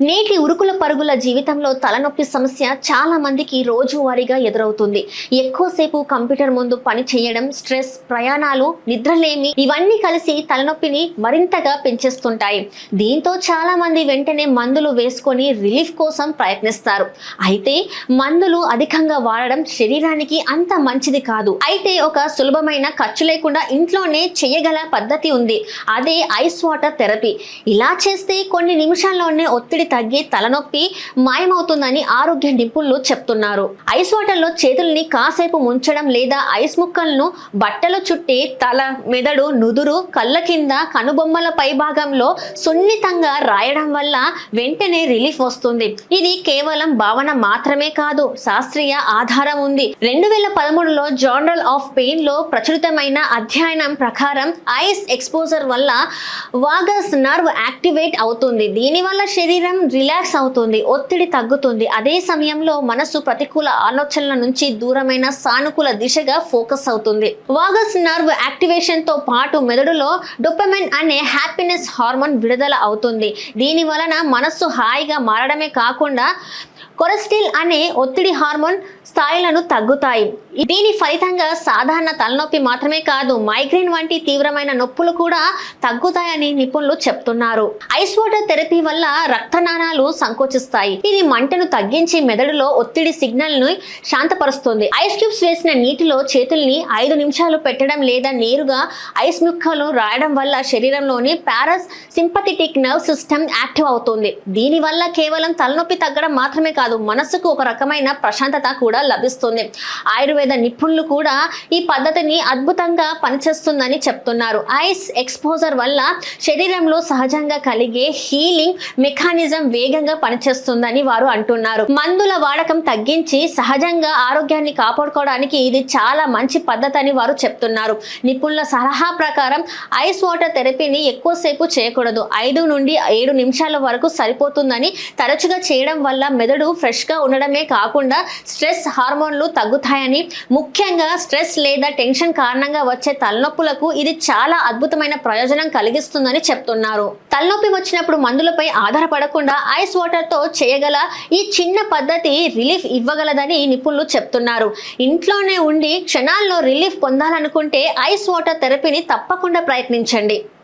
నేటి ఉరుకుల పరుగుల జీవితంలో తలనొప్పి సమస్య చాలా మందికి రోజువారీగా ఎదురవుతుంది. ఎక్కువసేపు కంప్యూటర్ ముందు పని చేయడం, స్ట్రెస్, ప్రయాణాలు, నిద్రలేమి ఇవన్నీ కలిసి తలనొప్పిని మరింతగా పెంచేస్తుంటాయి. దీంతో చాలా మంది వెంటనే మందులు వేసుకొని రిలీఫ్ కోసం ప్రయత్నిస్తారు. అయితే మందులు అధికంగా వాడడం శరీరానికి అంత మంచిది కాదు. అయితే ఒక సులభమైన ఖర్చు లేకుండా ఇంట్లోనే చేయగల పద్ధతి ఉంది. అదే ఐస్ వాటర్ థెరపీ. ఇలా చేస్తే కొన్ని నిమిషాల్లోనే ఒత్తిడి తగ్గి తలనొప్పి మాయమవుతుందని ఆరోగ్య నిపుణులు చెప్తున్నారు. ఐస్ వాటర్ లో చేతుల్ని కాసేపు ముంచడం లేదా ఐస్ ముక్కలను బట్టలో చుట్టి తల, మెదడు, నుదురు, కళ్ళ కింద, కనుబొమ్మల పై భాగంలో సున్నితంగా రాయడం వల్ల వెంటనే రిలీఫ్ వస్తుంది. ఇది కేవలం భావన మాత్రమే కాదు, శాస్త్రీయ ఆధారం ఉంది. 2013లో జర్నల్ ఆఫ్ పెయిన్ లో ప్రచురితమైన అధ్యయనం ప్రకారం ఐస్ ఎక్స్పోజర్ వల్ల వాగస్ నర్వ్ యాక్టివేట్ అవుతుంది. దీనివల్ల శరీరం రిలాక్స్ అవుతుంది, ఒత్తిడి తగ్గుతుంది. అదే సమయంలో మనసు ప్రతికూల ఆలోచనల నుంచి దూరమైన సానుకూల దిశగా ఫోకస్ అవుతుంది. వాగస్ నర్వ్ యాక్టివేషన్ తో పాటు మెదడులో డోపమైన్ అనే హ్యాపీనెస్ హార్మోన్ విడుదల అవుతుంది. దీని వలన మనస్సు హాయిగా మారడమే కాకుండా కొరెస్టిల్ అనే ఒత్తిడి హార్మోన్ స్థాయిలను తగ్గుతాయి. దీని ఫలితంగా సాధారణ తలనొప్పి మాత్రమే కాదు, మైగ్రేన్ వంటి తీవ్రమైన నొప్పులు కూడా తగ్గుతాయని నిపుణులు చెప్తున్నారు. ఐస్ వాటర్ థెరపీ వల్ల రక్తనాళాలు సంకోచిస్తాయి. ఇది మంటను తగ్గించి మెదడులో ఒత్తిడి సిగ్నల్ ను శాంతపరుస్తుంది. ఐస్ క్యూబ్స్ వేసిన నీటిలో చేతుల్ని 5 నిమిషాలు పెట్టడం లేదా నేరుగా ఐస్ ముక్కలు రాయడం వల్ల శరీరంలోని paras sympathetic nerve system active అవుతుంది. దీని వల్ల కేవలం తలనొప్పి తగ్గడం మాత్రమే కాదు, మనసుకు ఒక రకమైన ప్రశాంతత కూడా లభిస్తుంది. ఆయుర్వేద నిపుణులు కూడా ఈ పద్ధతిని అద్భుతంగా పనిచేస్తుందని చెప్తున్నారు. ఐస్ ఎక్స్పోజర్ వల్ల శరీరంలో సహజంగా కలిగే హీలింగ్ మెకానిజం వేగంగా పనిచేస్తుందని వారు అంటున్నారు. మందుల వాడకం తగ్గించి సహజంగా ఆరోగ్యాన్ని కాపాడుకోవడానికి ఇది చాలా మంచి పద్ధతి అని వారు చెప్తున్నారు. నిపుణుల సలహా ప్రకారం ఐస్ వాటర్ థెరపీని ఎక్కువసేపు చేయకూడదు. 5 నుండి 7 నిమిషాల వరకు సరిపోతుందని, తరచుగా చేయడం వల్ల మెదడు ఫ్రెష్ గా ఉండడమే కాకుండా స్ట్రెస్ హార్మోన్లు తగ్గుతాయని, ముఖ్యంగా స్ట్రెస్ లేదా టెన్షన్ కారణంగా వచ్చే తలనొప్పులకు ఇది చాలా అద్భుతమైన ప్రయోజనం కలిగిస్తుందని చెప్తున్నారు. తలనొప్పి వచ్చినప్పుడు మందులపై ఆధారపడకుండా ఐస్ వాటర్ తో చేయగల ఈ చిన్న పద్ధతి రిలీఫ్ ఇవ్వగలదని నిపుణులు చెప్తున్నారు. ఇంట్లోనే ఉండి క్షణాల్లో రిలీఫ్ పొందాలనుకుంటే ఐస్ వాటర్ థెరపీని తప్పకుండా ప్రయత్నించండి.